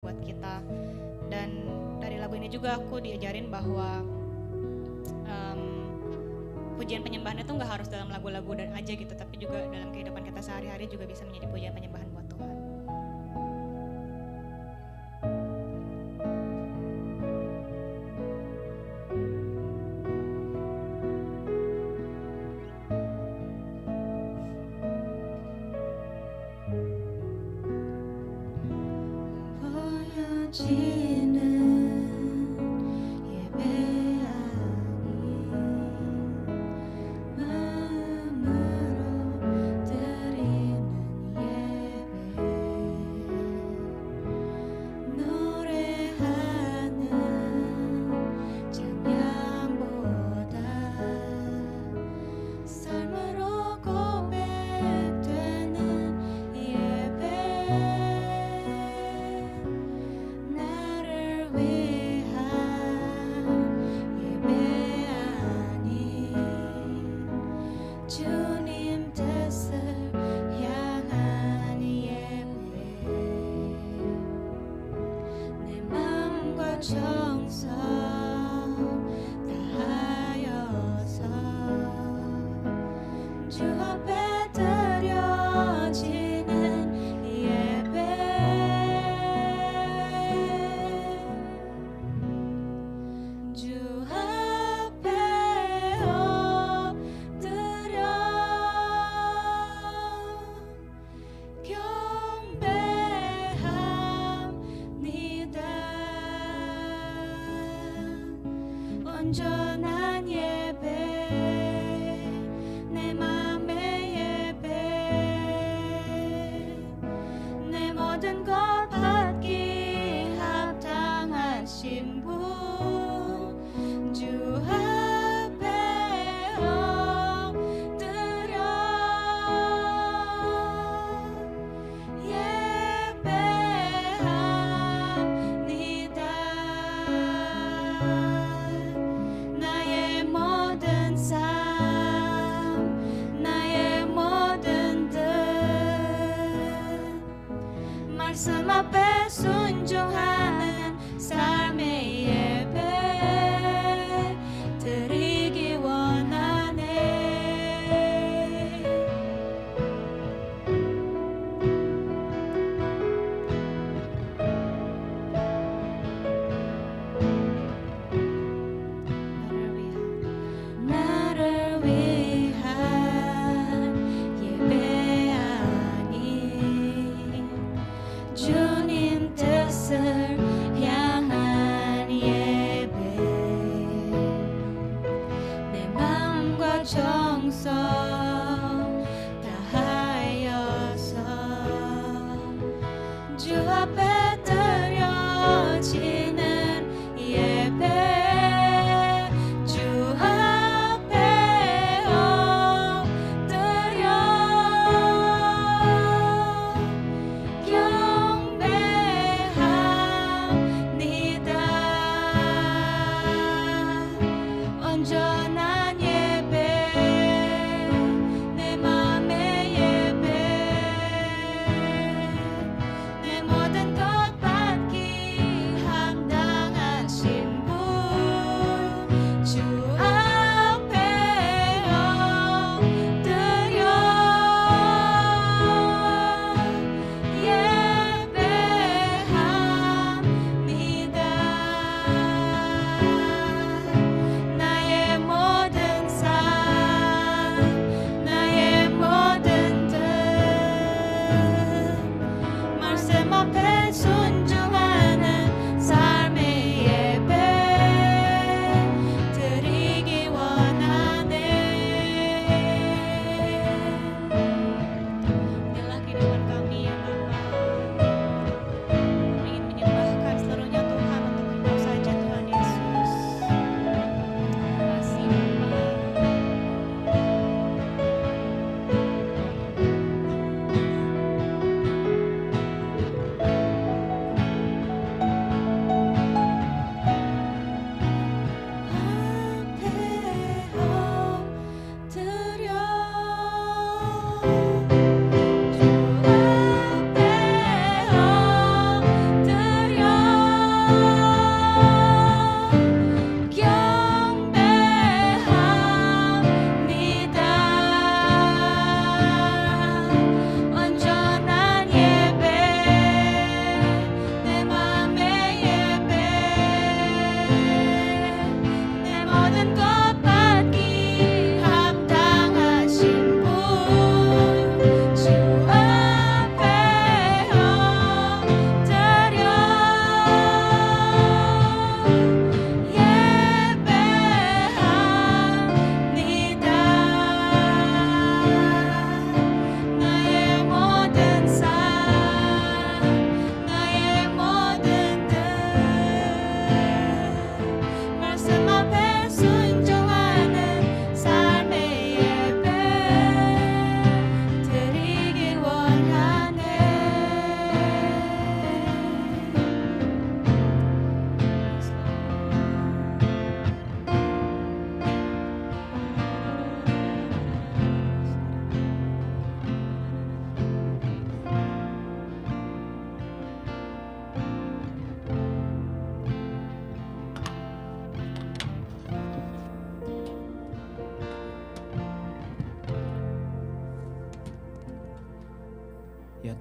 buat kita. Dan dari lagu ini juga aku diajarin bahwa em, pujian penyembahan itu nggak harus dalam lagu-lagu dan aja gitu, tapi juga dalam kehidupan kita sehari-hari juga bisa menjadi pujian penyembahan buat Tuhan. 온전한 예배 내 맘의 예배 내 모든 것 받기 합당한 신부 주 앞에 엎드려 예배합니다 나의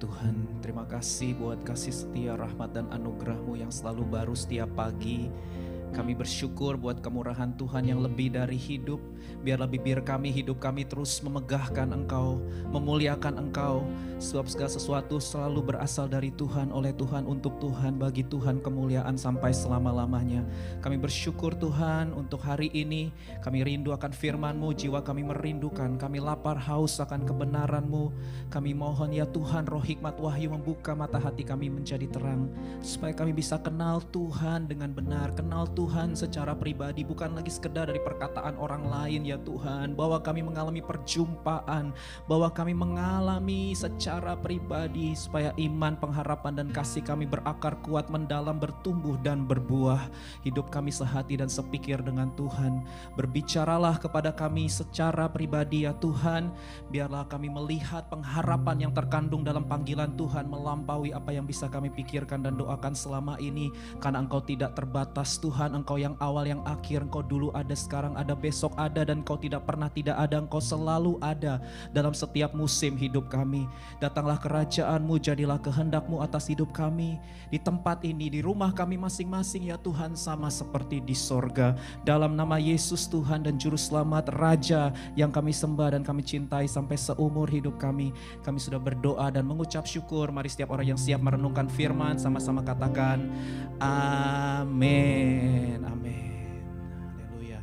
Tuhan. Terima kasih buat kasih setia, rahmat dan anugerah-Mu yang selalu baru setiap pagi. Kami bersyukur buat kemurahan Tuhan yang lebih dari hidup. Biarlah bibir kami, hidup kami terus memegahkan Engkau, memuliakan Engkau. Sebab segala sesuatu selalu berasal dari Tuhan, oleh Tuhan, untuk Tuhan, bagi Tuhan kemuliaan sampai selama-lamanya. Kami bersyukur Tuhan untuk hari ini. Kami rindu akan firman-Mu, jiwa kami merindukan. Kami lapar haus akan kebenaran-Mu. Kami mohon ya Tuhan, roh hikmat wahyu membuka mata hati kami menjadi terang. Supaya kami bisa kenal Tuhan dengan benar, kenal Tuhan secara pribadi, bukan lagi sekedar dari perkataan orang lain ya Tuhan. Bahwa kami mengalami perjumpaan, bahwa kami mengalami secara pribadi, supaya iman, pengharapan dan kasih kami berakar kuat, mendalam, bertumbuh dan berbuah. Hidup kami sehati dan sepikir dengan Tuhan. Berbicaralah kepada kami secara pribadi ya Tuhan. Biarlah kami melihat pengharapan yang terkandung dalam panggilan Tuhan melampaui apa yang bisa kami pikirkan dan doakan selama ini. Karena Engkau tidak terbatas Tuhan, Engkau yang awal yang akhir, Engkau dulu ada, sekarang ada, besok ada, dan Engkau tidak pernah tidak ada. Engkau selalu ada dalam setiap musim hidup kami. Datanglah kerajaan-Mu, jadilah kehendak-Mu atas hidup kami di tempat ini, di rumah kami masing-masing ya Tuhan, sama seperti di sorga. Dalam nama Yesus Tuhan dan Juru Selamat, Raja yang kami sembah dan kami cintai sampai seumur hidup kami. Kami sudah berdoa dan mengucap syukur. Mari setiap orang yang siap merenungkan firman sama-sama katakan amin. Amin. Haleluya.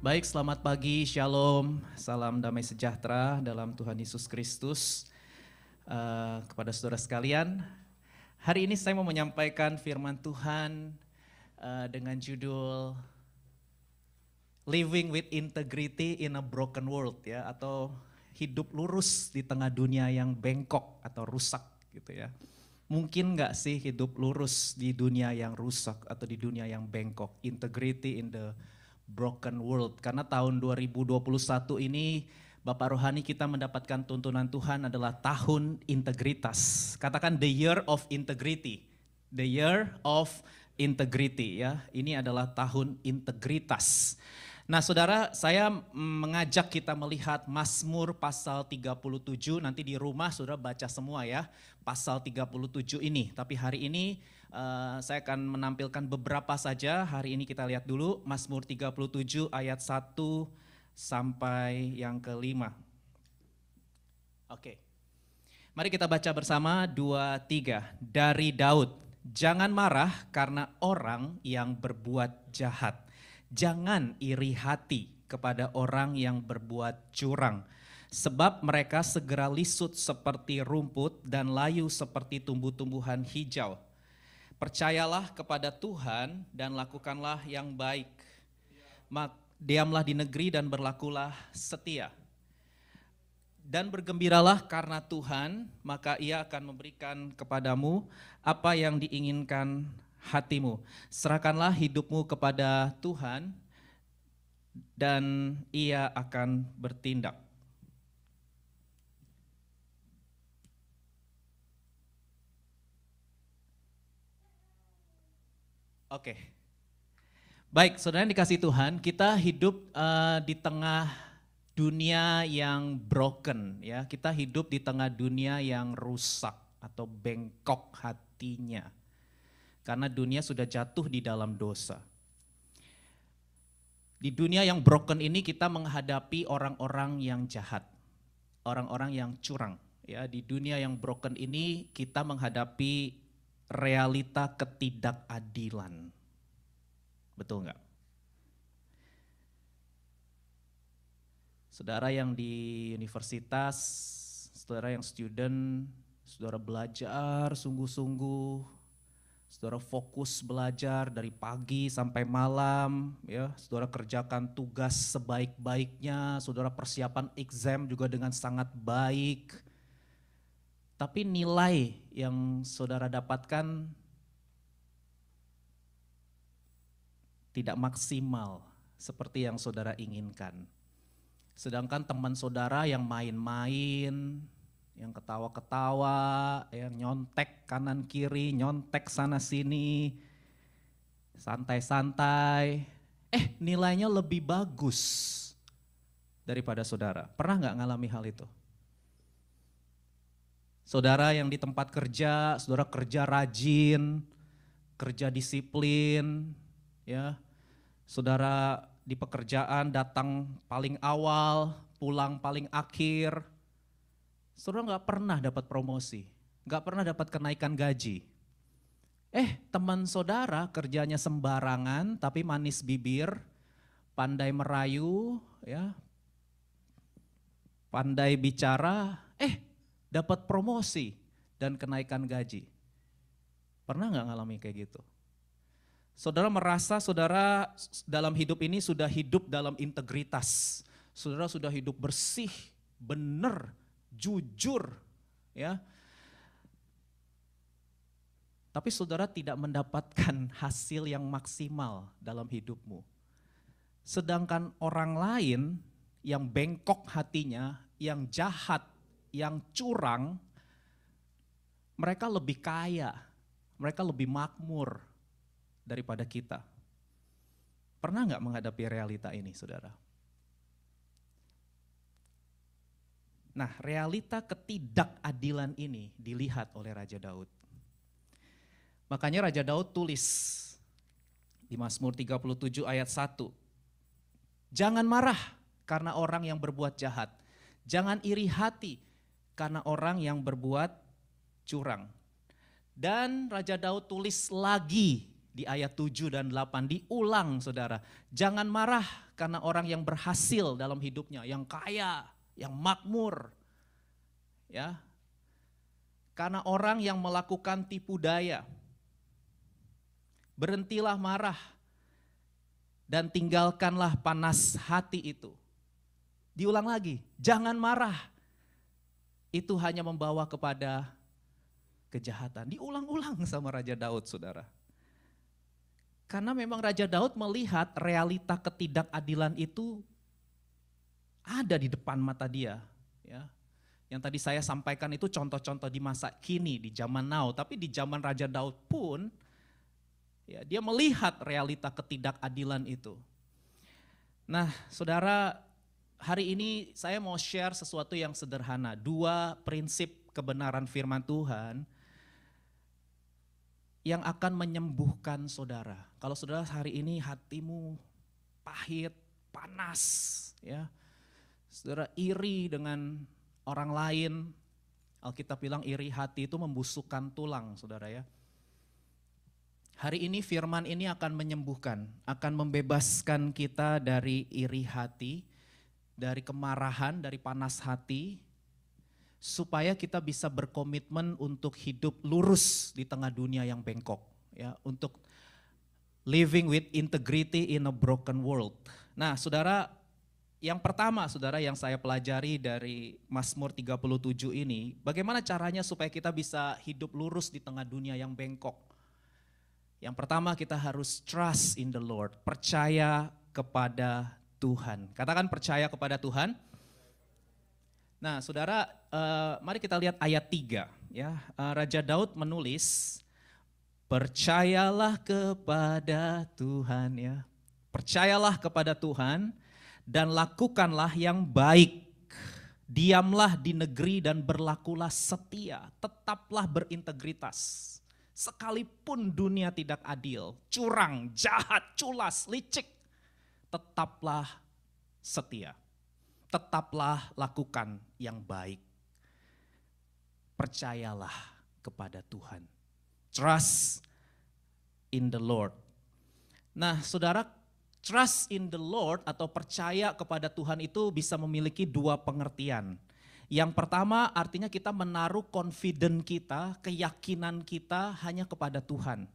Baik, selamat pagi, shalom, salam damai sejahtera dalam Tuhan Yesus Kristus. Kepada saudara sekalian, hari ini saya mau menyampaikan firman Tuhan dengan judul Living with Integrity in a Broken World, ya, atau hidup lurus di tengah dunia yang bengkok atau rusak gitu ya. Mungkin gak sih hidup lurus di dunia yang rusak atau di dunia yang bengkok? Integrity in the broken world. Karena tahun 2021 ini Bapak Rohani kita mendapatkan tuntunan Tuhan adalah tahun integritas. Katakan the year of integrity. The year of integrity ya. Ini adalah tahun integritas. Nah saudara, saya mengajak kita melihat Mazmur pasal 37, nanti di rumah saudara baca semua ya, pasal 37 ini. Tapi hari ini saya akan menampilkan beberapa saja, hari ini kita lihat dulu Mazmur 37 ayat 1 sampai yang ke-5. Oke, mari kita baca bersama 2, 3. Dari Daud, jangan marah karena orang yang berbuat jahat. Jangan iri hati kepada orang yang berbuat curang, sebab mereka segera lisut seperti rumput dan layu seperti tumbuh-tumbuhan hijau. Percayalah kepada Tuhan dan lakukanlah yang baik. Diamlah di negeri dan berlakulah setia. Dan bergembiralah karena Tuhan, maka Ia akan memberikan kepadamu apa yang diinginkan hatimu. Serahkanlah hidupmu kepada Tuhan dan Ia akan bertindak. Oke. Baik, saudara yang dikasih Tuhan, kita hidup di tengah dunia yang broken ya. Kita hidup di tengah dunia yang rusak atau bengkok hatinya. Karena dunia sudah jatuh di dalam dosa. Di dunia yang broken ini kita menghadapi orang-orang yang jahat, orang-orang yang curang. Ya, di dunia yang broken ini kita menghadapi realita ketidakadilan. Betul nggak? Saudara yang di universitas, saudara yang student, saudara belajar sungguh-sungguh. Saudara fokus belajar dari pagi sampai malam, ya. Saudara kerjakan tugas sebaik-baiknya, saudara persiapan exam juga dengan sangat baik. Tapi nilai yang saudara dapatkan tidak maksimal seperti yang saudara inginkan. Sedangkan teman saudara yang main-main, yang ketawa-ketawa, yang nyontek kanan kiri, nyontek sana sini, santai-santai, nilainya lebih bagus daripada saudara. Pernah nggak ngalami hal itu? Saudara yang di tempat kerja, saudara kerja rajin, kerja disiplin, ya. Saudara di pekerjaan datang paling awal, pulang paling akhir. Saudara nggak pernah dapat promosi, nggak pernah dapat kenaikan gaji. Teman saudara kerjanya sembarangan tapi manis bibir, pandai merayu, ya, pandai bicara, dapat promosi dan kenaikan gaji. Pernah nggak ngalami kayak gitu? Saudara merasa saudara dalam hidup ini sudah hidup dalam integritas. Saudara sudah hidup bersih, benar, jujur, ya. Tapi saudara tidak mendapatkan hasil yang maksimal dalam hidupmu. Sedangkan orang lain yang bengkok hatinya, yang jahat, yang curang, mereka lebih kaya, mereka lebih makmur daripada kita. Pernah nggak menghadapi realita ini, saudara? Nah, realita ketidakadilan ini dilihat oleh Raja Daud. Makanya Raja Daud tulis di Mazmur 37 ayat 1. Jangan marah karena orang yang berbuat jahat. Jangan iri hati karena orang yang berbuat curang. Dan Raja Daud tulis lagi di ayat 7 dan 8, diulang saudara. Jangan marah karena orang yang berhasil dalam hidupnya, yang kaya, yang makmur. Ya. Karena orang yang melakukan tipu daya. Berhentilah marah dan tinggalkanlah panas hati itu. Diulang lagi, jangan marah. Itu hanya membawa kepada kejahatan. Diulang-ulang sama Raja Daud, saudara. Karena memang Raja Daud melihat realita ketidakadilan itu ada di depan mata dia. Ya. Yang tadi saya sampaikan itu contoh-contoh di masa kini, di zaman now. Tapi di zaman Raja Daud pun, ya, dia melihat realita ketidakadilan itu. Nah, saudara, hari ini saya mau share sesuatu yang sederhana. 2 prinsip kebenaran firman Tuhan yang akan menyembuhkan saudara. Kalau saudara hari ini hatimu pahit, panas, ya, saudara iri dengan orang lain, Alkitab bilang iri hati itu membusukkan tulang, saudara ya. Hari ini firman ini akan menyembuhkan, akan membebaskan kita dari iri hati, dari kemarahan, dari panas hati, supaya kita bisa berkomitmen untuk hidup lurus di tengah dunia yang bengkok, ya, untuk living with integrity in a broken world. Nah, saudara, yang pertama saudara yang saya pelajari dari Mazmur 37 ini, bagaimana caranya supaya kita bisa hidup lurus di tengah dunia yang bengkok. Yang pertama kita harus trust in the Lord, percaya kepada Tuhan. Katakan percaya kepada Tuhan. Nah saudara, mari kita lihat ayat 3. Ya, Raja Daud menulis, percayalah kepada Tuhan, ya. Percayalah kepada Tuhan dan lakukanlah yang baik. Diamlah di negeri dan berlakulah setia, tetaplah berintegritas. Sekalipun dunia tidak adil, curang, jahat, culas, licik, tetaplah setia. Tetaplah lakukan yang baik. Percayalah kepada Tuhan. Trust in the Lord. Nah saudara, trust in the Lord atau percaya kepada Tuhan itu bisa memiliki 2 pengertian. Yang pertama artinya kita menaruh confidence kita, keyakinan kita hanya kepada Tuhan.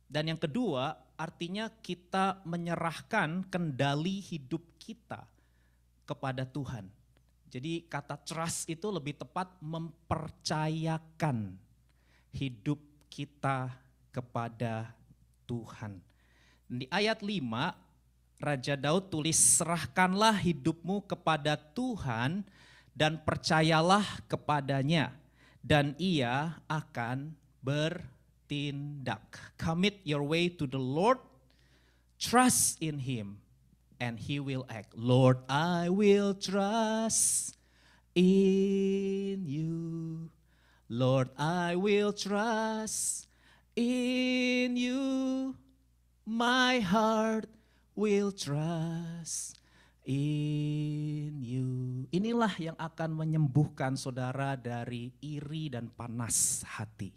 Dan yang kedua artinya kita menyerahkan kendali hidup kita kepada Tuhan. Jadi kata trust itu lebih tepat mempercayakan hidup kita kepada Tuhan. Di ayat 5 Raja Daud tulis, serahkanlah hidupmu kepada Tuhan dan percayalah kepadanya dan ia akan bertindak. Commit your way to the Lord, trust in Him and He will act. Lord, I will trust in you. Lord, I will trust in you. My heart will trust in you. Inilah yang akan menyembuhkan saudara dari iri dan panas hati.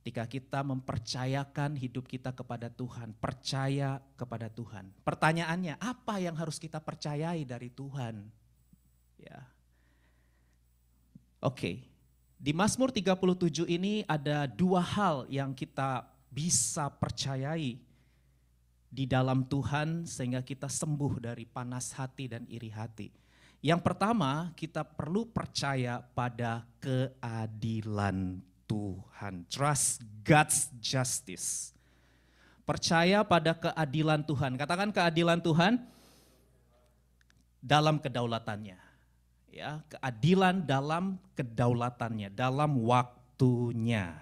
Ketika kita mempercayakan hidup kita kepada Tuhan, percaya kepada Tuhan. Pertanyaannya, apa yang harus kita percayai dari Tuhan? Ya. Oke. Di Mazmur 37 ini ada dua hal yang kita bisa percayai di dalam Tuhan sehingga kita sembuh dari panas hati dan iri hati. Yang pertama, kita perlu percaya pada keadilan Tuhan. Trust God's justice. Percaya pada keadilan Tuhan. Katakan keadilan Tuhan dalam kedaulatannya. Ya, keadilan dalam kedaulatannya, dalam waktunya.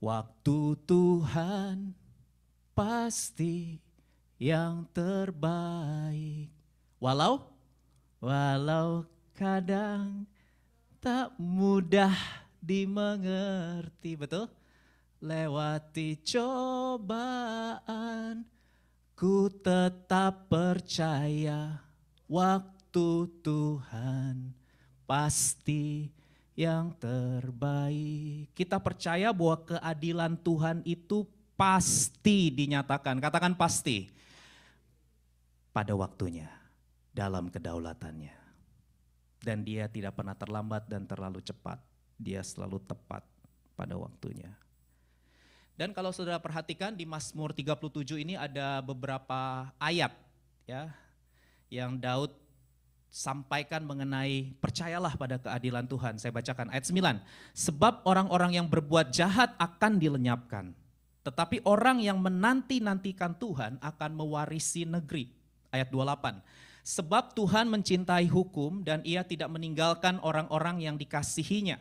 Waktu Tuhan pasti yang terbaik. Walau kadang tak mudah dimengerti, betul? Lewati cobaan, ku tetap percaya waktu Tuhan pasti yang terbaik. Kita percaya bahwa keadilan Tuhan itu pasti dinyatakan. Katakan pasti. Pada waktunya, dalam kedaulatannya. Dan dia tidak pernah terlambat dan terlalu cepat. Dia selalu tepat pada waktunya. Dan kalau saudara perhatikan di Mazmur 37 ini ada beberapa ayat ya yang Daud sampaikan mengenai percayalah pada keadilan Tuhan. Saya bacakan ayat 9. Sebab orang-orang yang berbuat jahat akan dilenyapkan. Tetapi orang yang menanti-nantikan Tuhan akan mewarisi negeri. Ayat 28. Sebab Tuhan mencintai hukum dan ia tidak meninggalkan orang-orang yang dikasihinya.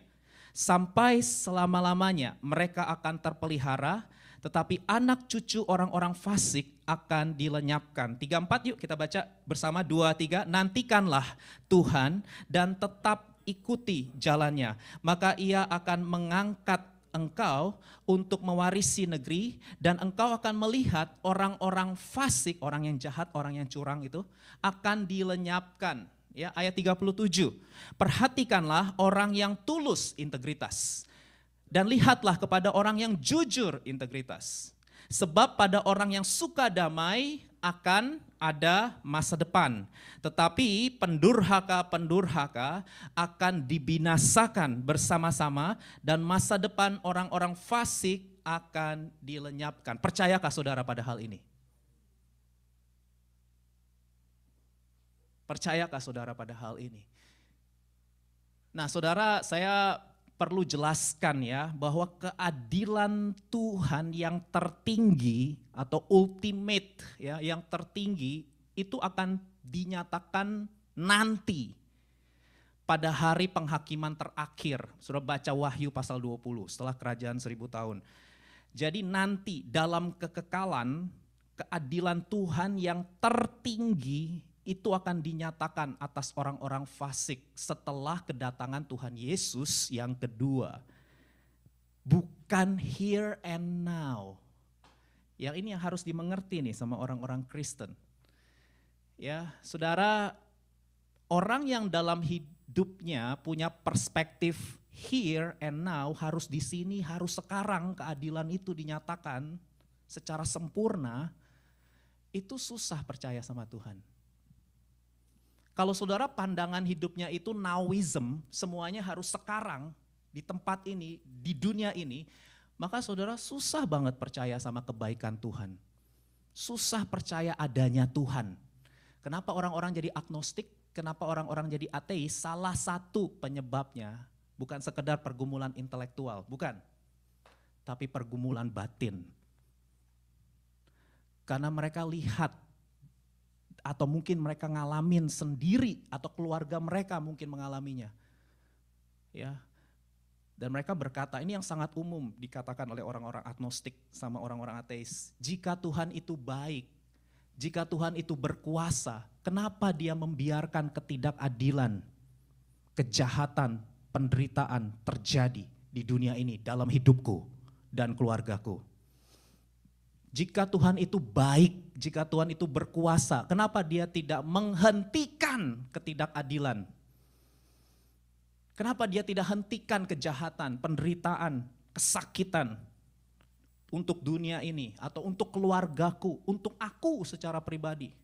Sampai selama-lamanya mereka akan terpelihara. Tetapi anak cucu orang-orang fasik akan dilenyapkan. 3-4 yuk kita baca bersama 2-3. Nantikanlah Tuhan dan tetap ikuti jalannya. Maka ia akan mengangkat engkau untuk mewarisi negeri. Dan engkau akan melihat orang-orang fasik, orang yang jahat, orang yang curang itu akan dilenyapkan. Ya, ayat 37. Perhatikanlah orang yang tulus integritas. Dan lihatlah kepada orang yang jujur integritas. Sebab pada orang yang suka damai akan ada masa depan. Tetapi pendurhaka-pendurhaka akan dibinasakan bersama-sama dan masa depan orang-orang fasik akan dilenyapkan. Percayakah saudara pada hal ini? Percayakah saudara pada hal ini? Nah saudara, saya perlu jelaskan ya bahwa keadilan Tuhan yang tertinggi atau ultimate ya yang tertinggi itu akan dinyatakan nanti pada hari penghakiman terakhir. Sudah baca Wahyu pasal 20 setelah kerajaan 1000 tahun. Jadi nanti dalam kekekalan keadilan Tuhan yang tertinggi itu akan dinyatakan atas orang-orang fasik setelah kedatangan Tuhan Yesus yang kedua. Bukan here and now. Yang ini yang harus dimengerti nih sama orang-orang Kristen. Ya, saudara, orang yang dalam hidupnya punya perspektif here and now, harus di sini, harus sekarang keadilan itu dinyatakan secara sempurna, itu susah percaya sama Tuhan. Kalau saudara pandangan hidupnya itu nowism, semuanya harus sekarang, di tempat ini, di dunia ini, maka saudara susah banget percaya sama kebaikan Tuhan. Susah percaya adanya Tuhan. Kenapa orang-orang jadi agnostik, kenapa orang-orang jadi ateis? Salah satu penyebabnya bukan sekedar pergumulan intelektual, bukan. Tapi pergumulan batin. Karena mereka lihat, atau mungkin mereka ngalamin sendiri atau keluarga mereka mungkin mengalaminya. Ya. Dan mereka berkata, ini yang sangat umum dikatakan oleh orang-orang agnostik sama orang-orang ateis. Jika Tuhan itu baik, jika Tuhan itu berkuasa, kenapa dia membiarkan ketidakadilan kejahatan, penderitaan terjadi di dunia ini dalam hidupku dan keluargaku. Jika Tuhan itu baik, jika Tuhan itu berkuasa, kenapa Dia tidak menghentikan ketidakadilan? Kenapa Dia tidak hentikan kejahatan, penderitaan, kesakitan untuk dunia ini atau untuk keluargaku, untuk aku secara pribadi?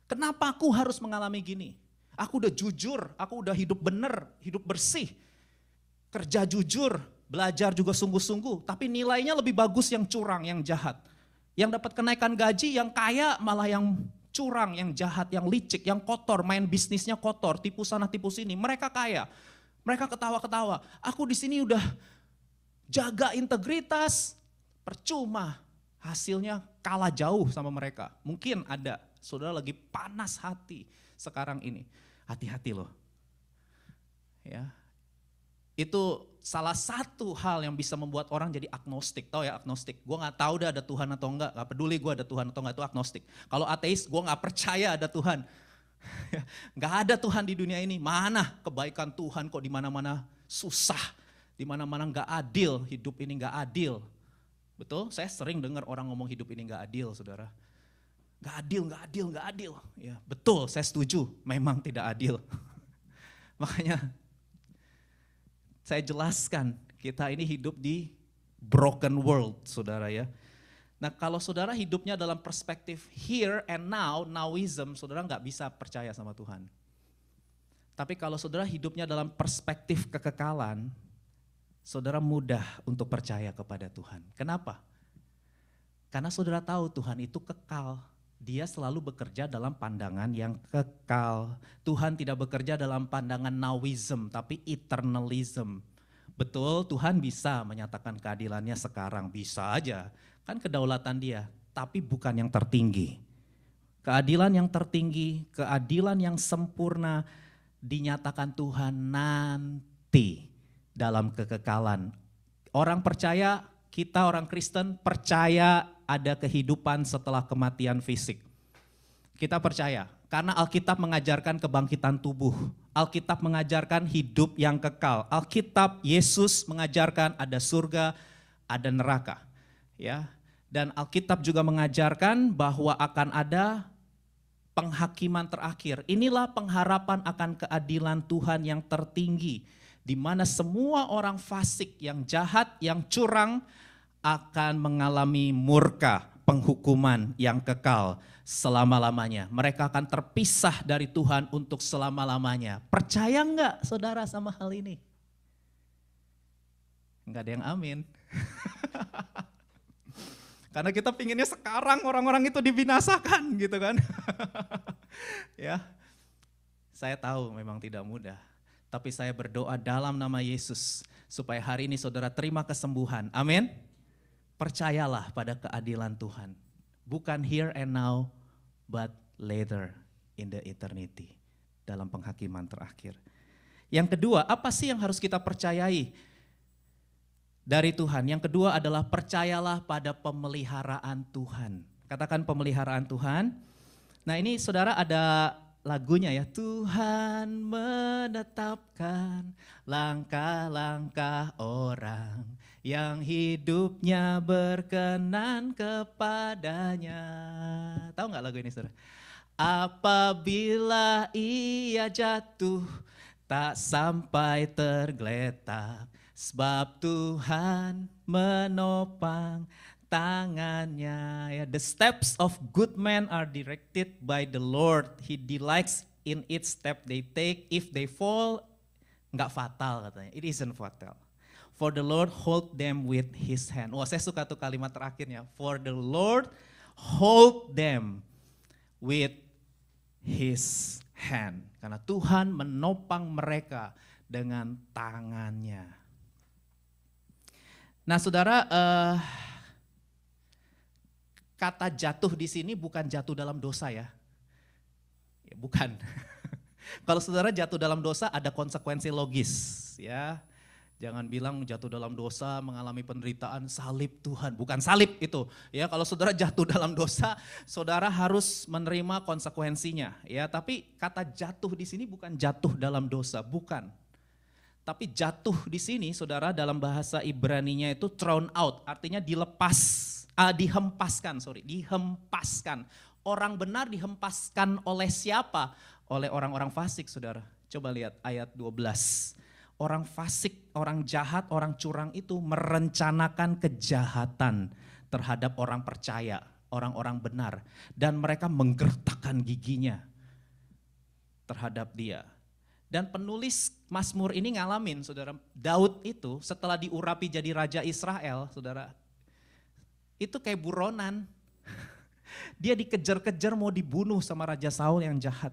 Kenapa aku harus mengalami gini? Aku udah jujur, aku udah hidup benar, hidup bersih, kerja jujur, belajar juga sungguh-sungguh, tapi nilainya lebih bagus yang curang, yang jahat. Yang dapat kenaikan gaji, yang kaya malah yang curang, yang jahat, yang licik, yang kotor, main bisnisnya kotor, tipu sana tipu sini. Mereka kaya, mereka ketawa-ketawa. Aku di sini udah jaga integritas, percuma. Hasilnya kalah jauh sama mereka. Mungkin ada, saudara lagi panas hati sekarang ini. Hati-hati loh. Ya. Itu salah satu hal yang bisa membuat orang jadi agnostik. Tahu ya agnostik? Gue gak tahu dah ada Tuhan atau enggak. Gak peduli gue ada Tuhan atau enggak, itu agnostik. Kalau ateis, gue gak percaya ada Tuhan. Gak ada Tuhan di dunia ini. Mana kebaikan Tuhan kok di mana-mana susah. Di mana-mana gak adil, hidup ini gak adil. Betul? Saya sering dengar orang ngomong hidup ini gak adil, saudara. Gak adil, gak adil, gak adil. Ya, betul, saya setuju. Memang tidak adil. Makanya saya jelaskan, kita ini hidup di broken world, saudara ya. Nah kalau saudara hidupnya dalam perspektif here and now, nowism, saudara nggak bisa percaya sama Tuhan. Tapi kalau saudara hidupnya dalam perspektif kekekalan, saudara mudah untuk percaya kepada Tuhan. Kenapa? Karena saudara tahu Tuhan itu kekal. Dia selalu bekerja dalam pandangan yang kekal. Tuhan tidak bekerja dalam pandangan nowism, tapi eternalism. Betul, Tuhan bisa menyatakan keadilannya sekarang, bisa aja. Kan kedaulatan Dia, tapi bukan yang tertinggi. Keadilan yang tertinggi, keadilan yang sempurna dinyatakan Tuhan nanti dalam kekekalan. Orang percaya, kita orang Kristen percaya ada kehidupan setelah kematian fisik. Kita percaya, karena Alkitab mengajarkan kebangkitan tubuh. Alkitab mengajarkan hidup yang kekal. Alkitab, Yesus mengajarkan ada surga, ada neraka. Ya, dan Alkitab juga mengajarkan bahwa akan ada penghakiman terakhir. Inilah pengharapan akan keadilan Tuhan yang tertinggi, di mana semua orang fasik, yang jahat, yang curang, akan mengalami murka, penghukuman yang kekal selama-lamanya. Mereka akan terpisah dari Tuhan untuk selama-lamanya. Percaya enggak saudara sama hal ini? Enggak ada yang amin. Karena kita pinginnya sekarang orang-orang itu dibinasakan gitu kan. Ya, saya tahu memang tidak mudah. Tapi saya berdoa dalam nama Yesus supaya hari ini saudara terima kesembuhan. Amin. Percayalah pada keadilan Tuhan. Bukan here and now, but later in the eternity. Dalam penghakiman terakhir. Yang kedua, apa sih yang harus kita percayai dari Tuhan? Yang kedua adalah percayalah pada pemeliharaan Tuhan. Katakan pemeliharaan Tuhan. Nah ini saudara ada lagunya ya. Tuhan menetapkan langkah-langkah orang yang hidupnya berkenan kepadanya. Tahu nggak lagu ini saudara? Apabila ia jatuh tak sampai tergeletak, sebab Tuhan menopang tangannya. Ya, the steps of good men are directed by the Lord. He delights in each step they take. If they fall, nggak fatal katanya. It isn't fatal. For the Lord hold them with His hand. Wah, saya suka tuh kalimat terakhirnya. For the Lord hold them with His hand. Karena Tuhan menopang mereka dengan tangannya. Nah, saudara, kata jatuh di sini bukan jatuh dalam dosa ya. Ya bukan. Kalau saudara jatuh dalam dosa ada konsekuensi logis ya. Jangan bilang jatuh dalam dosa mengalami penderitaan salib Tuhan, bukan salib itu. Ya, kalau saudara jatuh dalam dosa, saudara harus menerima konsekuensinya. Ya, tapi kata jatuh di sini bukan jatuh dalam dosa, bukan. Tapi jatuh di sini saudara dalam bahasa Ibraninya itu thrown out, artinya dihempaskan. Orang benar dihempaskan oleh siapa? Oleh orang-orang fasik saudara. Coba lihat ayat 12. Orang fasik, orang jahat, orang curang itu merencanakan kejahatan terhadap orang percaya, orang-orang benar. Dan mereka menggertakkan giginya terhadap dia. Dan penulis Mazmur ini ngalamin saudara, Daud itu setelah diurapi jadi Raja Israel saudara, itu kayak buronan. Dia dikejar-kejar mau dibunuh sama Raja Saul yang jahat.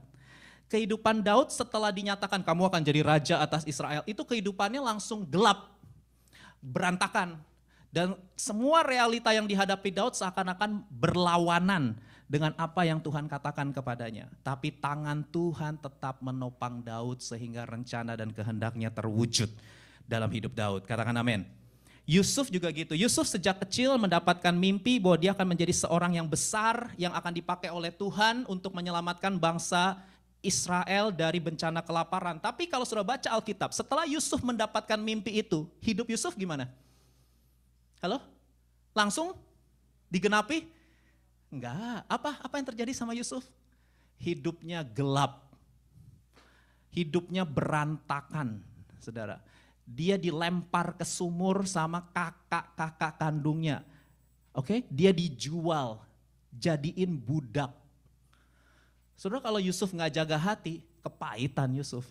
Kehidupan Daud setelah dinyatakan kamu akan jadi raja atas Israel, itu kehidupannya langsung gelap, berantakan. Dan semua realita yang dihadapi Daud seakan-akan berlawanan dengan apa yang Tuhan katakan kepadanya. Tapi tangan Tuhan tetap menopang Daud sehingga rencana dan kehendaknya terwujud dalam hidup Daud. Katakan amin. Yusuf juga gitu. Yusuf sejak kecil mendapatkan mimpi bahwa dia akan menjadi seorang yang besar yang akan dipakai oleh Tuhan untuk menyelamatkan bangsa Israel dari bencana kelaparan. Tapi kalau sudah baca Alkitab, setelah Yusuf mendapatkan mimpi itu, hidup Yusuf gimana? Halo? Langsung digenapi? Enggak. Apa yang terjadi sama Yusuf? Hidupnya gelap. Hidupnya berantakan, saudara. Dia dilempar ke sumur sama kakak-kakak kandungnya. Oke, dia dijual, jadiin budak. Saudara, kalau Yusuf nggak jaga hati, kepahitan Yusuf.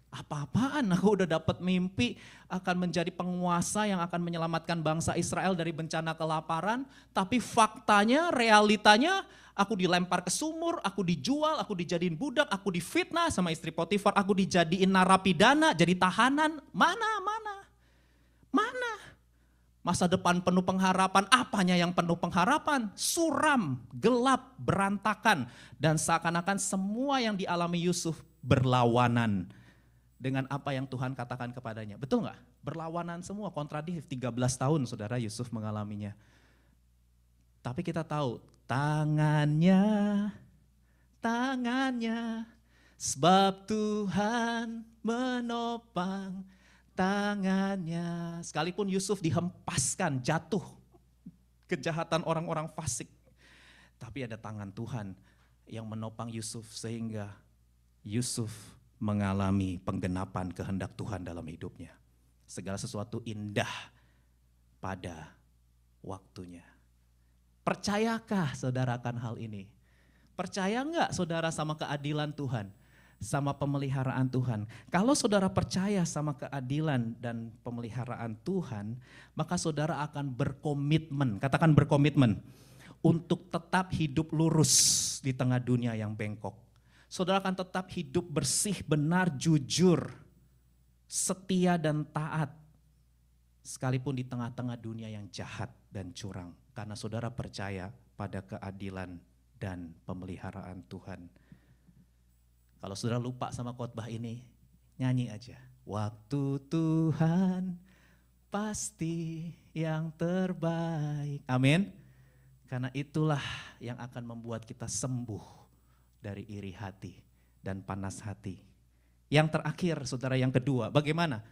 Apa-apaan, aku udah dapat mimpi akan menjadi penguasa yang akan menyelamatkan bangsa Israel dari bencana kelaparan. Tapi faktanya, realitanya, aku dilempar ke sumur, aku dijual, aku dijadiin budak, aku difitnah sama istri Potifar, aku dijadiin narapidana, jadi tahanan. Mana? Masa depan penuh pengharapan, apanya yang penuh pengharapan? Suram, gelap, berantakan. Dan seakan-akan semua yang dialami Yusuf berlawanan dengan apa yang Tuhan katakan kepadanya. Betul nggak? Berlawanan semua, kontradiktif. 13 tahun saudara Yusuf mengalaminya. Tapi kita tahu tangannya, sebab Tuhan menopang tangannya. Sekalipun Yusuf dihempaskan, jatuh kejahatan orang-orang fasik. Tapi ada tangan Tuhan yang menopang Yusuf sehingga Yusuf mengalami penggenapan kehendak Tuhan dalam hidupnya. Segala sesuatu indah pada waktunya. Percayakah saudara akan hal ini? Percaya enggak saudara sama keadilan Tuhan? Sama pemeliharaan Tuhan? Kalau saudara percaya sama keadilan dan pemeliharaan Tuhan, maka saudara akan berkomitmen, katakan berkomitmen, untuk tetap hidup lurus di tengah dunia yang bengkok. Saudara akan tetap hidup bersih, benar, jujur, setia dan taat. Sekalipun di tengah-tengah dunia yang jahat dan curang. Karena saudara percaya pada keadilan dan pemeliharaan Tuhan. Kalau saudara lupa sama khotbah ini, nyanyi aja. Waktu Tuhan pasti yang terbaik. Amin. Karena itulah yang akan membuat kita sembuh dari iri hati dan panas hati. Yang terakhir saudara, yang kedua, bagaimana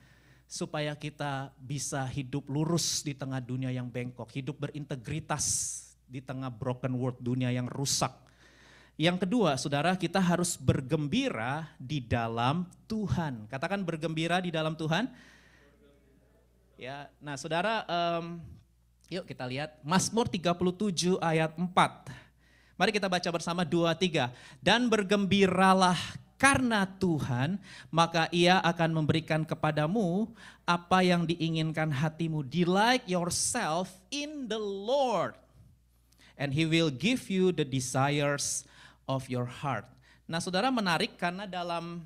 supaya kita bisa hidup lurus di tengah dunia yang bengkok, hidup berintegritas di tengah broken world, dunia yang rusak. Yang kedua saudara, kita harus bergembira di dalam Tuhan. Katakan bergembira di dalam Tuhan. Ya, nah saudara, yuk kita lihat Mazmur 37 ayat 4. Mari kita baca bersama 2-3. Dan bergembiralah karena Tuhan, maka Ia akan memberikan kepadamu apa yang diinginkan hatimu. Delight yourself in the Lord, and He will give you the desires of your heart. Nah saudara, menarik karena dalam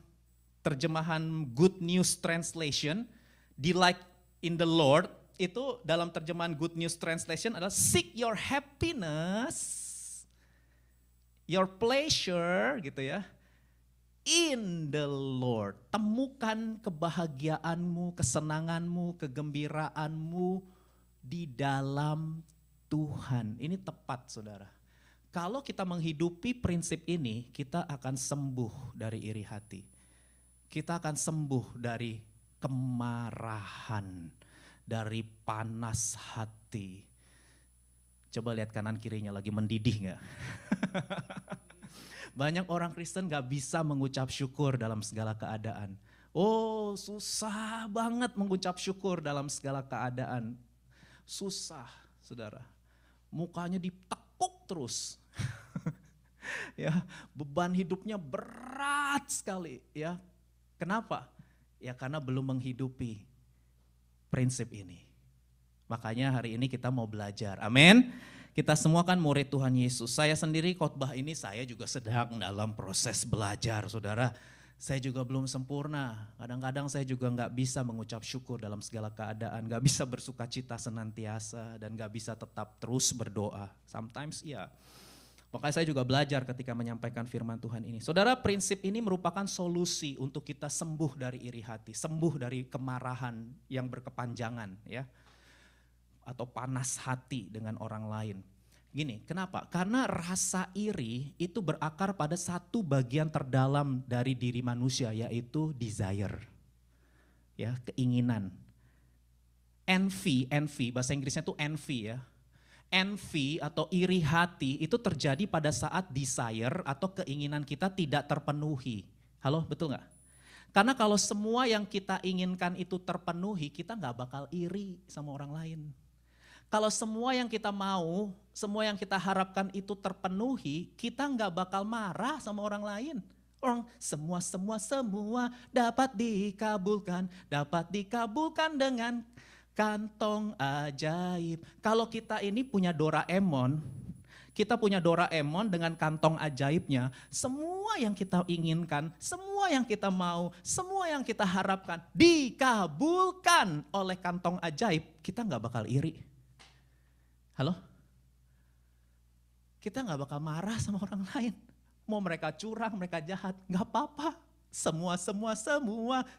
terjemahan Good News Translation, delight in the Lord, itu dalam terjemahan Good News Translation adalah seek your happiness, your pleasure gitu ya, in the Lord. Temukan kebahagiaanmu, kesenanganmu, kegembiraanmu di dalam Tuhan. Ini tepat saudara. Kalau kita menghidupi prinsip ini, kita akan sembuh dari iri hati. Kita akan sembuh dari kemarahan, dari panas hati. Coba lihat kanan kirinya lagi mendidih gak? Banyak orang Kristen gak bisa mengucap syukur dalam segala keadaan. Oh, susah banget mengucap syukur dalam segala keadaan. Susah, saudara. Mukanya ditekuk terus. Ya, beban hidupnya berat sekali, ya. Kenapa? Ya karena belum menghidupi prinsip ini. Makanya hari ini kita mau belajar. Amin. Kita semua kan murid Tuhan Yesus. Saya sendiri khotbah ini saya juga sedang dalam proses belajar, saudara. Saya juga belum sempurna. Kadang-kadang saya juga nggak bisa mengucap syukur dalam segala keadaan. Nggak bisa bersuka cita senantiasa dan nggak bisa tetap terus berdoa. Sometimes ya. Makanya saya juga belajar ketika menyampaikan firman Tuhan ini. Saudara, prinsip ini merupakan solusi untuk kita sembuh dari iri hati. Sembuh dari kemarahan yang berkepanjangan, ya. Atau panas hati dengan orang lain. Gini, kenapa? Karena rasa iri itu berakar pada satu bagian terdalam dari diri manusia, yaitu desire. Ya, keinginan. Envy, bahasa Inggrisnya itu envy, ya. Envy atau iri hati itu terjadi pada saat desire atau keinginan kita tidak terpenuhi. Halo, betul gak? Karena kalau semua yang kita inginkan itu terpenuhi, kita gak bakal iri sama orang lain. Kalau semua yang kita mau, semua yang kita harapkan itu terpenuhi, kita nggak bakal marah sama orang lain. Orang semua dapat dikabulkan dengan kantong ajaib. Kalau kita ini punya Doraemon, kita punya Doraemon dengan kantong ajaibnya, semua yang kita inginkan, semua yang kita mau, semua yang kita harapkan dikabulkan oleh kantong ajaib, kita nggak bakal iri. Halo? Kita gak bakal marah sama orang lain. Mau mereka curang, mereka jahat, gak apa-apa. Semua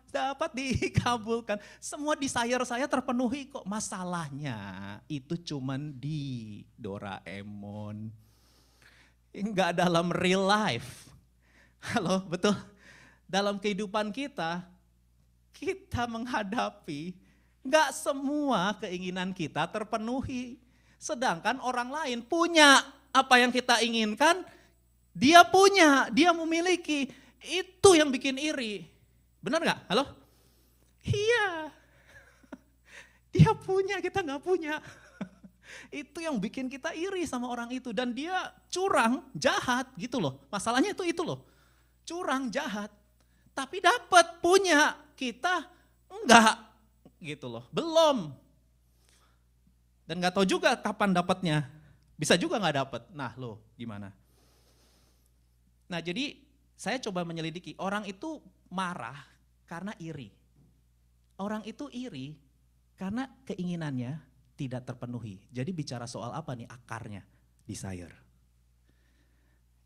dapat dikabulkan. Semua desire saya terpenuhi kok. Masalahnya itu cuman di Doraemon. Gak dalam real life. Halo, betul? Dalam kehidupan kita menghadapi gak semua keinginan kita terpenuhi. Sedangkan orang lain punya apa yang kita inginkan, dia punya, dia memiliki. Itu yang bikin iri. Benar gak? Halo? Iya. Dia punya, kita gak punya. Itu yang bikin kita iri sama orang itu. Dan dia curang, jahat gitu loh. Masalahnya itu loh. Curang, jahat. Tapi dapat, punya. Kita enggak gitu loh. Belum. Dan gak tahu juga kapan dapatnya. Bisa juga gak dapat. Nah lo gimana? Nah jadi saya coba menyelidiki. Orang itu marah karena iri. Orang itu iri karena keinginannya tidak terpenuhi. Jadi bicara soal apa nih akarnya? Desire.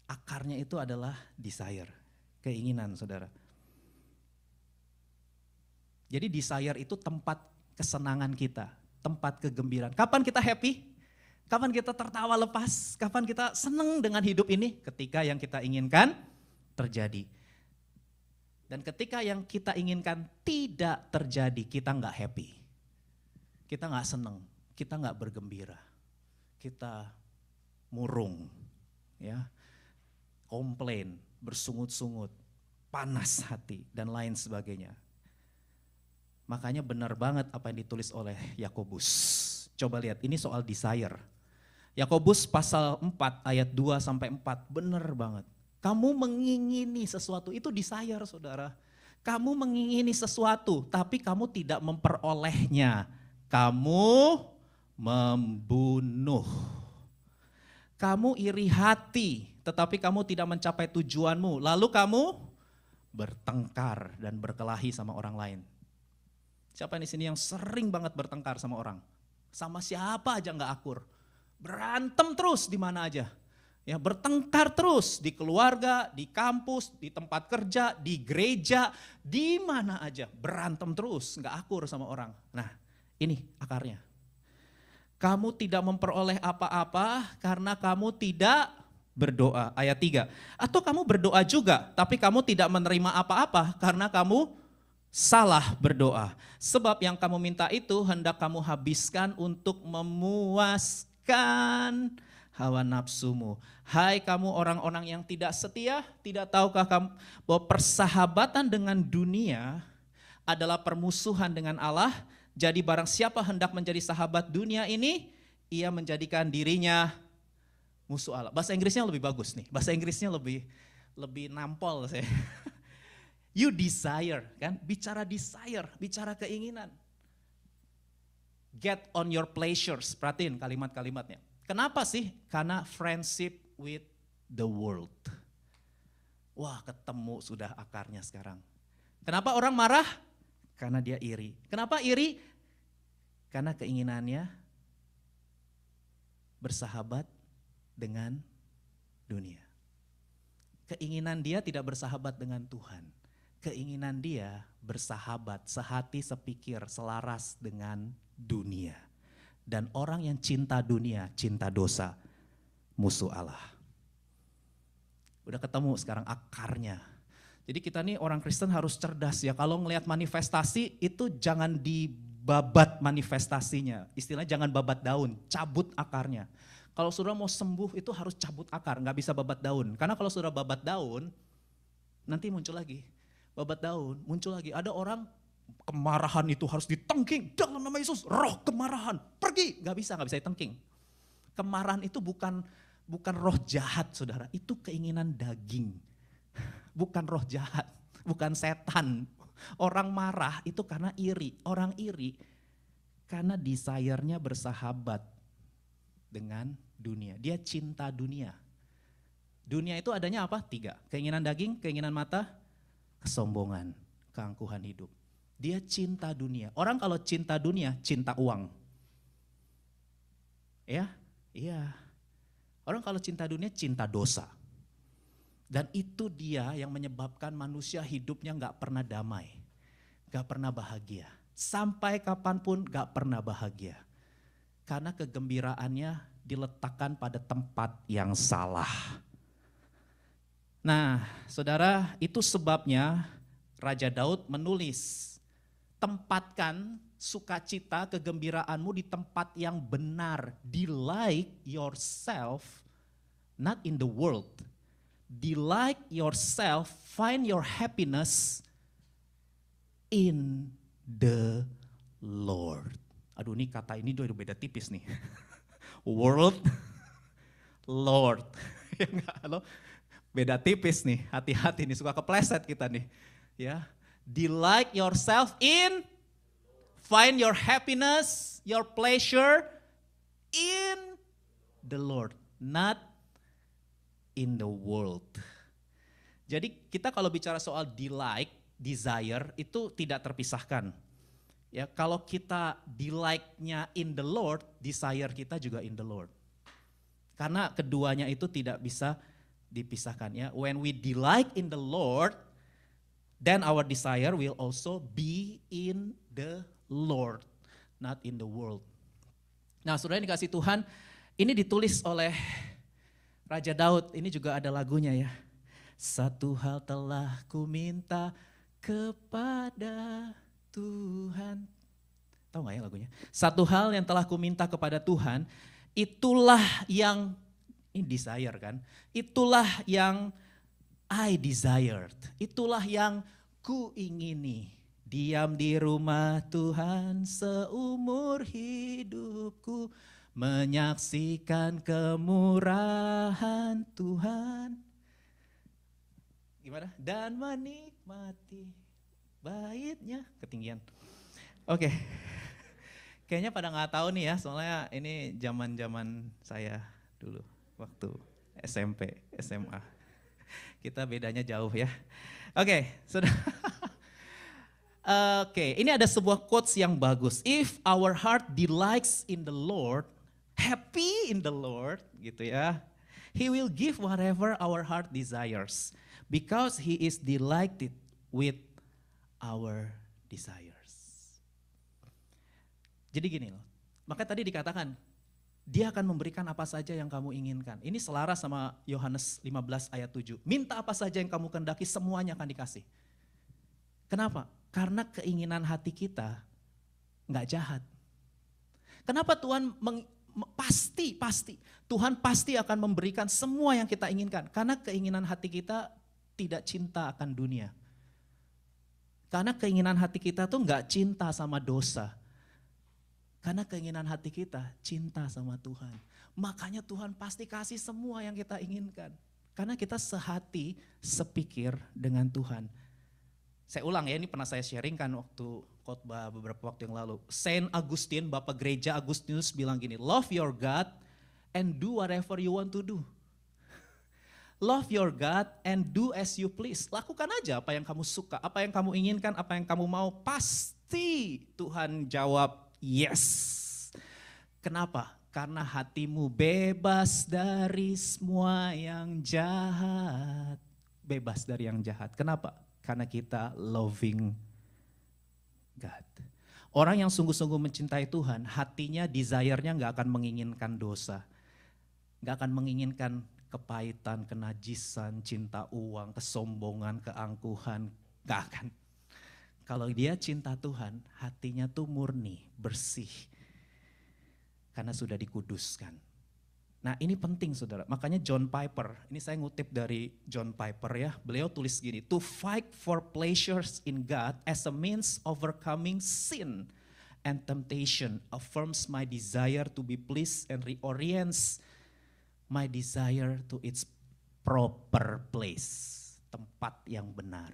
Akarnya itu adalah desire. Keinginan, saudara. Jadi desire itu tempat kesenangan kita. Tempat kegembiraan. Kapan kita happy? Kapan kita tertawa lepas? Kapan kita senang dengan hidup ini? Ketika yang kita inginkan terjadi. Dan ketika yang kita inginkan tidak terjadi, kita nggak happy. Kita nggak senang, kita nggak bergembira. Kita murung, ya, komplain, bersungut-sungut, panas hati, dan lain sebagainya. Makanya benar banget apa yang ditulis oleh Yakobus. Coba lihat, ini soal desire. Yakobus pasal 4 ayat 2-4, benar banget. Kamu mengingini sesuatu, itu desire, saudara. Kamu mengingini sesuatu, tapi kamu tidak memperolehnya. Kamu membunuh. Kamu iri hati, tetapi kamu tidak mencapai tujuanmu. Lalu kamu bertengkar dan berkelahi sama orang lain. Siapa di sini yang sering banget bertengkar sama orang? Sama siapa aja nggak akur. Berantem terus di mana aja. Ya, bertengkar terus di keluarga, di kampus, di tempat kerja, di gereja, di mana aja. Berantem terus, nggak akur sama orang. Nah, ini akarnya. Kamu tidak memperoleh apa-apa karena kamu tidak berdoa. Ayat 3. Atau kamu berdoa juga, tapi kamu tidak menerima apa-apa karena kamu salah berdoa. Sebab yang kamu minta itu hendak kamu habiskan untuk memuaskan hawa nafsumu. Hai kamu orang-orang yang tidak setia, tidak tahukah kamu bahwa persahabatan dengan dunia adalah permusuhan dengan Allah? Jadi barang siapa hendak menjadi sahabat dunia ini, ia menjadikan dirinya musuh Allah. Bahasa Inggrisnya lebih bagus nih, bahasa Inggrisnya lebih nampol saya. You desire, kan? Bicara desire, bicara keinginan. Get on your pleasures, perhatiin kalimat-kalimatnya. Kenapa sih? Karena friendship with the world. Wah, ketemu sudah akarnya sekarang. Kenapa orang marah? Karena dia iri. Kenapa iri? Karena keinginannya bersahabat dengan dunia. Keinginan dia tidak bersahabat dengan Tuhan. Keinginan dia bersahabat, sehati, sepikir, selaras dengan dunia. Dan orang yang cinta dunia, cinta dosa, musuh Allah. Udah ketemu sekarang akarnya. Jadi kita nih orang Kristen harus cerdas ya. Kalau ngelihat manifestasi itu jangan dibabat manifestasinya. Istilahnya jangan babat daun, cabut akarnya. Kalau saudara mau sembuh itu harus cabut akar, nggak bisa babat daun. Karena kalau saudara babat daun, nanti muncul lagi. Babat daun, muncul lagi. Ada orang kemarahan itu harus ditengking. Dalam nama Yesus, roh kemarahan, pergi. Nggak bisa ditengking. Kemarahan itu bukan roh jahat saudara, itu keinginan daging. Bukan roh jahat, bukan setan. Orang marah itu karena iri. Orang iri karena desire-nya bersahabat dengan dunia. Dia cinta dunia. Dunia itu adanya apa? 3. Keinginan daging, keinginan mata, kesombongan, keangkuhan hidup. Dia cinta dunia. Orang kalau cinta dunia, cinta uang. Ya, iya. Orang kalau cinta dunia, cinta dosa. Dan itu dia yang menyebabkan manusia hidupnya gak pernah damai. Gak pernah bahagia. Sampai kapanpun gak pernah bahagia. Karena kegembiraannya diletakkan pada tempat yang salah. Nah, saudara, itu sebabnya Raja Daud menulis, tempatkan sukacita kegembiraanmu di tempat yang benar. Delight yourself, not in the world. Delight yourself, find your happiness in the Lord. Aduh, ini kata ini udah beda tipis nih. World, Lord. Ya enggak, halo? Beda tipis nih, hati-hati nih, suka kepleset kita nih. Ya, delight yourself in, find your happiness, your pleasure in the Lord, not in the world. Jadi kita kalau bicara soal delight, desire itu tidak terpisahkan. Ya, kalau kita delight-nya in the Lord, desire kita juga in the Lord. Karena keduanya itu tidak bisa dipisahkan ya. When we delight in the Lord, then our desire will also be in the Lord, not in the world. Nah, saudara yang dikasih Tuhan, ini ditulis oleh Raja Daud, ini juga ada lagunya ya. Satu hal telah ku minta kepada Tuhan. Tahu gak ya lagunya? Satu hal yang telah ku minta kepada Tuhan, itulah yang, ini desire kan, itulah yang I desired, itulah yang ku ingini. Diam di rumah Tuhan seumur hidupku, menyaksikan kemurahan Tuhan. Gimana? Dan menikmati baitnya, ketinggian. Oke. Kayaknya pada nggak tahu nih ya, soalnya ini zaman saya dulu waktu SMP, SMA. Kita bedanya jauh ya. Oke, sudah. Oke, ini ada sebuah quotes yang bagus. If our heart delights in the Lord, happy in the Lord, gitu ya. He will give whatever our heart desires, because He is delighted with our desires. Jadi gini loh, maka tadi dikatakan, Dia akan memberikan apa saja yang kamu inginkan. Ini selaras sama Yohanes 15 ayat 7. Minta apa saja yang kamu kehendaki, semuanya akan dikasih. Kenapa? Karena keinginan hati kita nggak jahat. Kenapa Tuhan pasti Tuhan pasti akan memberikan semua yang kita inginkan. Karena keinginan hati kita tidak cinta akan dunia. Karena keinginan hati kita tuh nggak cinta sama dosa. Karena keinginan hati kita cinta sama Tuhan. Makanya Tuhan pasti kasih semua yang kita inginkan. Karena kita sehati, sepikir dengan Tuhan. Saya ulang ya, ini pernah saya sharing kan waktu khotbah beberapa waktu yang lalu. Saint Augustine, Bapak Gereja Agustinus bilang gini, love your God and do whatever you want to do. Love your God and do as you please. Lakukan aja apa yang kamu suka, apa yang kamu inginkan, apa yang kamu mau. Pasti Tuhan jawab yes. Kenapa? Karena hatimu bebas dari semua yang jahat. Bebas dari yang jahat. Kenapa? Karena kita loving God. Orang yang sungguh-sungguh mencintai Tuhan, hatinya, desire-nya gak akan menginginkan dosa. Gak akan menginginkan kepahitan, kenajisan, cinta uang, kesombongan, keangkuhan. Gak akan. Kalau dia cinta Tuhan, hatinya tuh murni, bersih. Karena sudah dikuduskan. Nah ini penting saudara, makanya John Piper, ini saya ngutip dari John Piper ya, beliau tulis gini, to fight for pleasures in God as a means overcoming sin and temptation affirms my desire to be pleased and reorients my desire to its proper place, tempat yang benar.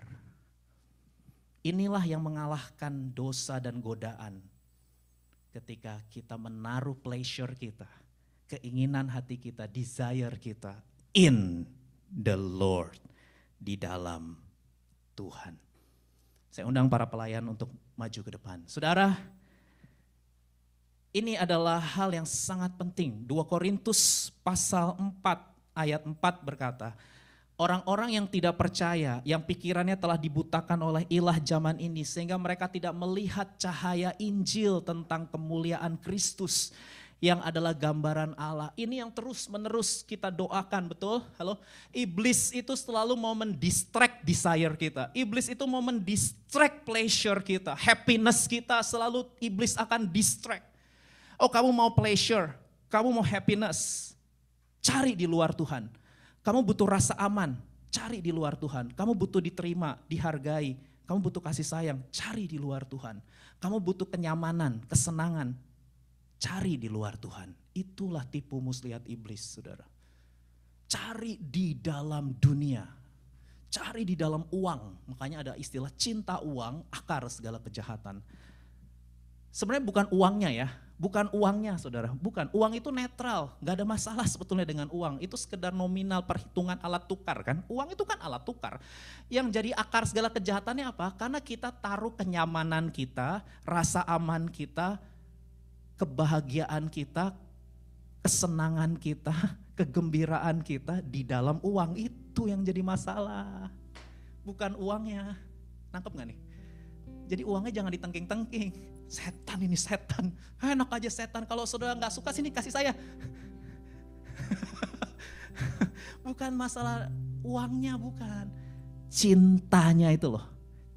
Inilah yang mengalahkan dosa dan godaan ketika kita menaruh pleasure kita, keinginan hati kita, desire kita in the Lord, di dalam Tuhan. Saya undang para pelayan untuk maju ke depan. Saudara, ini adalah hal yang sangat penting. 2 Korintus pasal 4 ayat 4 berkata, orang-orang yang tidak percaya, yang pikirannya telah dibutakan oleh ilah zaman ini sehingga mereka tidak melihat cahaya Injil tentang kemuliaan Kristus yang adalah gambaran Allah. Ini yang terus-menerus kita doakan, betul? Halo? Iblis itu selalu mau mendistract desire kita. Iblis itu mau mendistract pleasure kita. Happiness kita selalu iblis akan distract. Oh, kamu mau pleasure, kamu mau happiness, cari di luar Tuhan. Kamu butuh rasa aman, cari di luar Tuhan. Kamu butuh diterima, dihargai. Kamu butuh kasih sayang, cari di luar Tuhan. Kamu butuh kenyamanan, kesenangan, cari di luar Tuhan. Itulah tipu muslihat iblis, saudara. Cari di dalam dunia, cari di dalam uang. Makanya ada istilah cinta uang, akar segala kejahatan. Sebenarnya bukan uangnya ya, bukan uangnya saudara, bukan. Uang itu netral, gak ada masalah sebetulnya dengan uang. Itu sekedar nominal perhitungan alat tukar kan. Uang itu kan alat tukar. Yang jadi akar segala kejahatannya apa? Karena kita taruh kenyamanan kita, rasa aman kita, kebahagiaan kita, kesenangan kita, kegembiraan kita di dalam uang. Itu yang jadi masalah. Bukan uangnya. Nangkep gak nih? Jadi uangnya jangan ditengking-tengking. Setan ini setan. Enak aja setan. Kalau saudara gak suka sini kasih saya. Bukan masalah uangnya, bukan. Cintanya itu loh.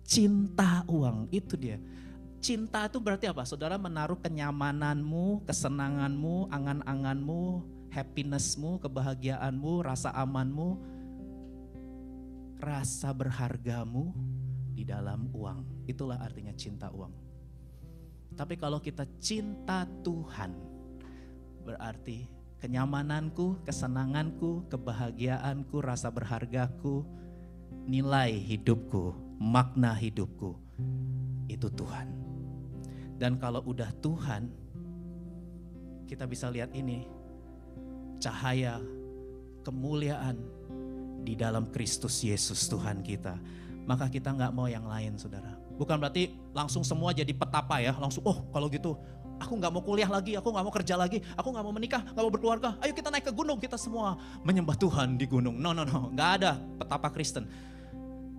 Cinta uang, itu dia. Cinta itu berarti apa? Saudara menaruh kenyamananmu, kesenanganmu, angan-anganmu, happinessmu, kebahagiaanmu, rasa amanmu, rasa berhargamu di dalam uang. Itulah artinya cinta uang. Tapi kalau kita cinta Tuhan, berarti kenyamananku, kesenanganku, kebahagiaanku, rasa berhargaku, nilai hidupku, makna hidupku, itu Tuhan. Dan kalau udah Tuhan, kita bisa lihat ini, cahaya, kemuliaan di dalam Kristus Yesus Tuhan kita. Maka kita gak mau yang lain saudara. Bukan berarti langsung semua jadi petapa ya, langsung oh kalau gitu aku gak mau kuliah lagi, aku gak mau kerja lagi, aku gak mau menikah, gak mau berkeluarga. Ayo kita naik ke gunung, kita semua menyembah Tuhan di gunung. No, gak ada petapa Kristen.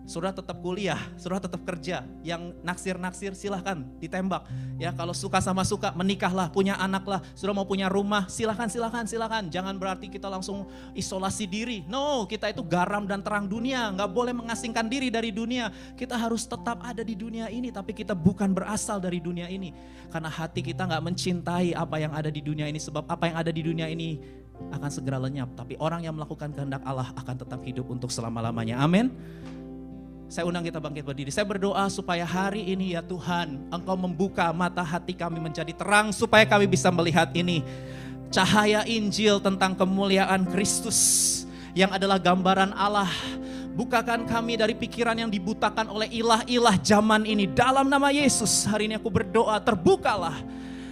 Saudara tetap kuliah, saudara tetap kerja. Yang naksir-naksir silahkan ditembak. Ya, kalau suka sama suka, menikahlah, punya anak lah. Saudara mau punya rumah, silahkan. Jangan berarti kita langsung isolasi diri. No, kita itu garam dan terang dunia. Gak boleh mengasingkan diri dari dunia. Kita harus tetap ada di dunia ini, tapi kita bukan berasal dari dunia ini. Karena hati kita gak mencintai apa yang ada di dunia ini. Sebab apa yang ada di dunia ini akan segera lenyap. Tapi orang yang melakukan kehendak Allah akan tetap hidup untuk selama-lamanya. Amin. Saya undang kita bangkit berdiri. Saya berdoa supaya hari ini ya Tuhan, Engkau membuka mata hati kami menjadi terang supaya kami bisa melihat ini. Cahaya Injil tentang kemuliaan Kristus yang adalah gambaran Allah. Bukakan kami dari pikiran yang dibutakan oleh ilah-ilah zaman ini. Dalam nama Yesus hari ini aku berdoa, terbukalah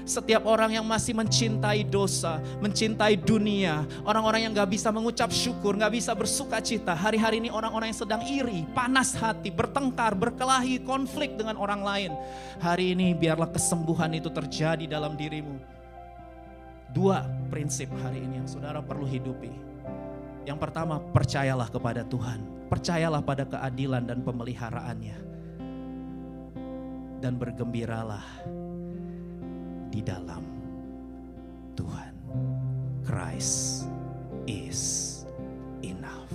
setiap orang yang masih mencintai dosa, mencintai dunia, orang-orang yang gak bisa mengucap syukur, gak bisa bersuka cita. Hari-hari ini orang-orang yang sedang iri, panas hati, bertengkar, berkelahi, konflik dengan orang lain. Hari ini biarlah kesembuhan itu terjadi dalam dirimu. 2 prinsip hari ini yang saudara perlu hidupi. Yang pertama, percayalah kepada Tuhan. Percayalah pada keadilan dan pemeliharaannya. Dan bergembiralah di dalam Tuhan. Christ is enough.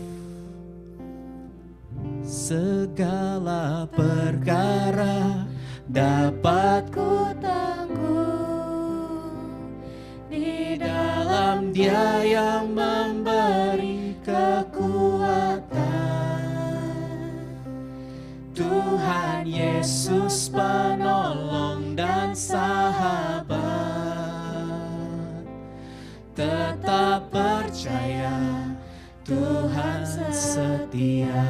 Segala perkara dapat ku tanggung di dalam Dia yang memberi kekuatan. Tuhan Yesus penolong dan sahabat. Tetap percaya Tuhan setia.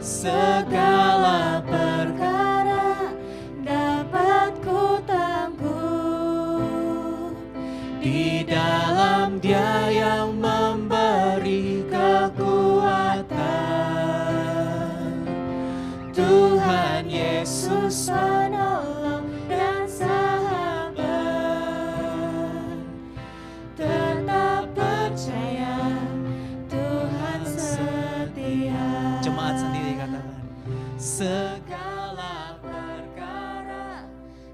Segala perkara dapat ku tanggung di dalam Dia yang memberi kekuatan. Tuhan Yesus penolong dan sahabat. Tetap percaya Tuhan setia. Jemaat sendiri katakan, segala perkara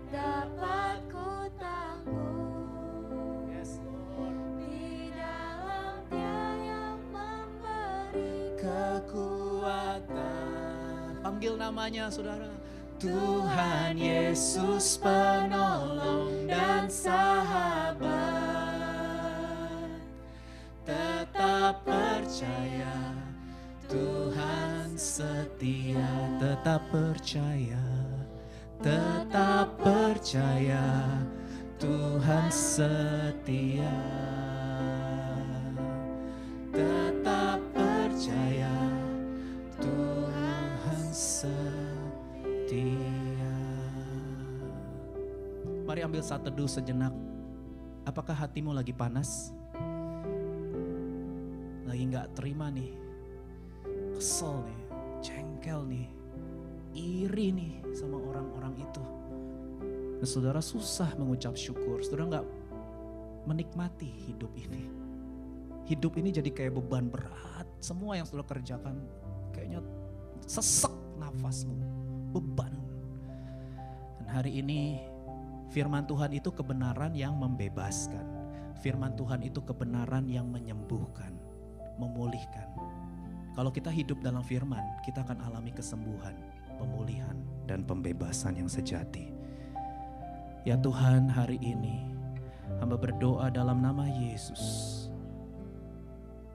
dapat ku tanggung yes, Lord. di dalam Dia yang memberi Kekuatan. Panggil namanya saudara. Tuhan Yesus penolong dan sahabat. Tetap percaya Tuhan setia. Tetap percaya. Tetap percaya Tuhan setia. Tetap percaya Tuhan setia. Mari ambil saat teduh sejenak. Apakah hatimu lagi panas? Lagi gak terima nih, kesel nih, jengkel nih, iri nih sama orang-orang itu. Dan saudara susah mengucap syukur, saudara gak menikmati hidup ini. Hidup ini jadi kayak beban berat, semua yang saudara kerjakan kayaknya sesek nafasmu, beban. Dan hari ini firman Tuhan itu kebenaran yang membebaskan. Firman Tuhan itu kebenaran yang menyembuhkan, memulihkan. Kalau kita hidup dalam firman, kita akan alami kesembuhan, pemulihan, dan pembebasan yang sejati. Ya Tuhan, hari ini hamba berdoa dalam nama Yesus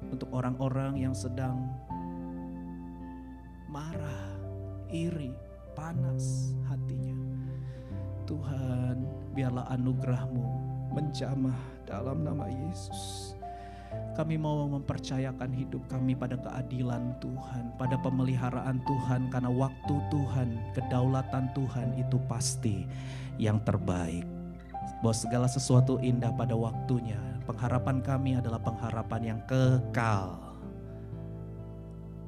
untuk orang-orang yang sedang marah, iri, panas hatinya. Tuhan, biarlah anugerah-Mu menjamah dalam nama Yesus. Kami mau mempercayakan hidup kami pada keadilan Tuhan, pada pemeliharaan Tuhan, karena waktu Tuhan, kedaulatan Tuhan itu pasti yang terbaik. Bahwa segala sesuatu indah pada waktunya. Pengharapan kami adalah pengharapan yang kekal.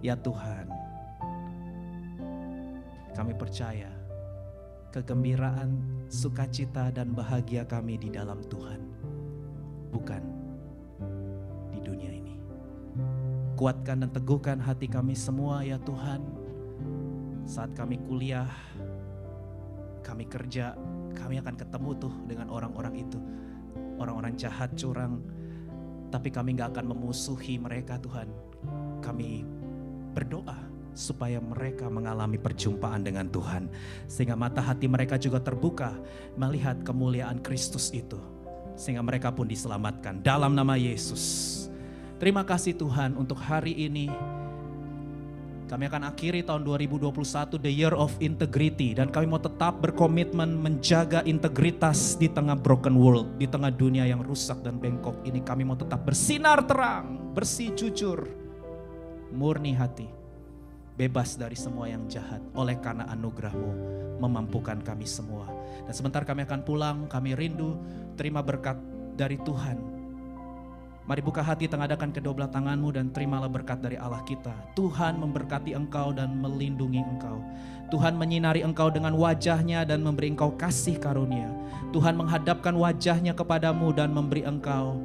Ya Tuhan, kami percaya kegembiraan, sukacita, dan bahagia kami di dalam Tuhan, bukan di dunia ini. Kuatkan dan teguhkan hati kami semua ya Tuhan. Saat kami kuliah, kami kerja, kami akan ketemu tuh dengan orang-orang itu. Orang-orang jahat, curang. Tapi kami gak akan memusuhi mereka Tuhan. Kami berdoa supaya mereka mengalami perjumpaan dengan Tuhan. Sehingga mata hati mereka juga terbuka melihat kemuliaan Kristus itu. Sehingga mereka pun diselamatkan dalam nama Yesus. Terima kasih Tuhan untuk hari ini. Kami akan akhiri tahun 2021, the year of integrity. Dan kami mau tetap berkomitmen menjaga integritas di tengah broken world. Di tengah dunia yang rusak dan bengkok ini. Kami mau tetap bersinar terang, bersih, jujur, murni hati. Bebas dari semua yang jahat. Oleh karena anugerah-Mu memampukan kami semua. Dan sebentar kami akan pulang, kami rindu terima berkat dari Tuhan. Mari buka hati, tengadahkan kedua belah tanganmu dan terimalah berkat dari Allah kita. Tuhan memberkati engkau dan melindungi engkau. Tuhan menyinari engkau dengan wajahnya dan memberi engkau kasih karunia. Tuhan menghadapkan wajahnya kepadamu dan memberi engkau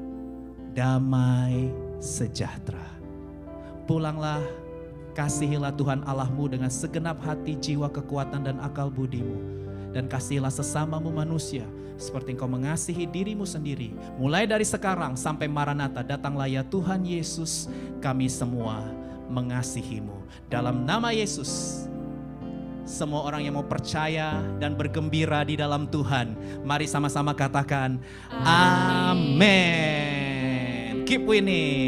damai sejahtera. Pulanglah, kasihilah Tuhan Allahmu dengan segenap hati, jiwa, kekuatan dan akal budimu. Dan kasihilah sesamamu manusia seperti engkau mengasihi dirimu sendiri. Mulai dari sekarang sampai Maranatha, datanglah ya Tuhan Yesus, kami semua mengasihimu. Dalam nama Yesus, semua orang yang mau percaya dan bergembira di dalam Tuhan, mari sama-sama katakan amin. Keep winning.